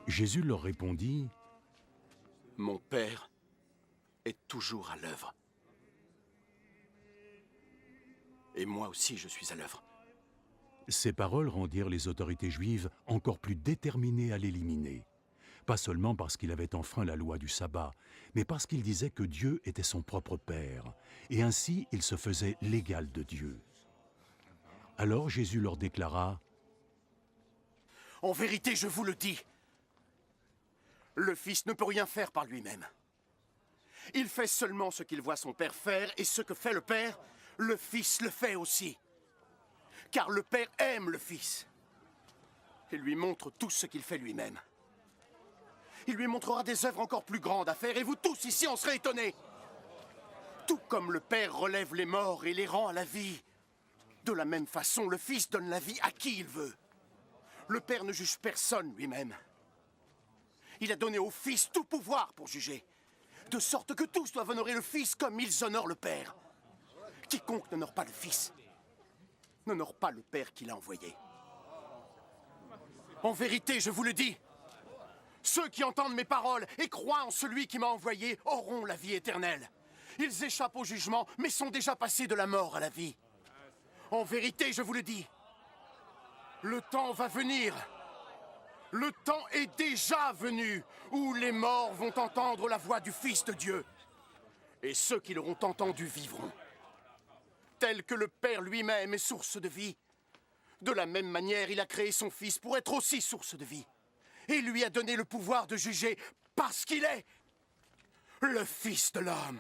Jésus leur répondit, « Mon Père est toujours à l'œuvre. Et moi aussi je suis à l'œuvre. » Ces paroles rendirent les autorités juives encore plus déterminées à l'éliminer. Pas seulement parce qu'il avait enfreint la loi du sabbat, mais parce qu'il disait que Dieu était son propre Père, et ainsi il se faisait l'égal de Dieu. Alors Jésus leur déclara, « En vérité, je vous le dis, le Fils ne peut rien faire par lui-même. Il fait seulement ce qu'il voit son Père faire, et ce que fait le Père, le Fils le fait aussi. Car le Père aime le Fils et lui montre tout ce qu'il fait lui-même. Il lui montrera des œuvres encore plus grandes à faire, et vous tous ici en serez étonnés. Tout comme le Père relève les morts et les rend à la vie, de la même façon, le Fils donne la vie à qui il veut. Le Père ne juge personne lui-même. Il a donné au Fils tout pouvoir pour juger, de sorte que tous doivent honorer le Fils comme ils honorent le Père. Quiconque n'honore pas le Fils n'honore pas le Père qui l'a envoyé. En vérité, je vous le dis, ceux qui entendent mes paroles et croient en celui qui m'a envoyé auront la vie éternelle. Ils échappent au jugement, mais sont déjà passés de la mort à la vie. En vérité, je vous le dis, le temps va venir. Le temps est déjà venu où les morts vont entendre la voix du Fils de Dieu. Et ceux qui l'auront entendu vivront. Tel que le Père lui-même est source de vie, de la même manière, il a créé son Fils pour être aussi source de vie. Et lui a donné le pouvoir de juger parce qu'il est le Fils de l'homme.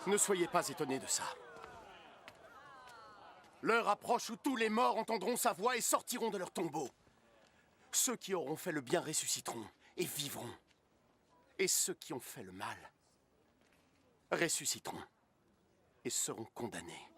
Ne soyez pas étonnés de ça. L'heure approche où tous les morts entendront sa voix et sortiront de leur tombeau. Ceux qui auront fait le bien ressusciteront et vivront. Et ceux qui ont fait le mal ressusciteront et seront condamnés.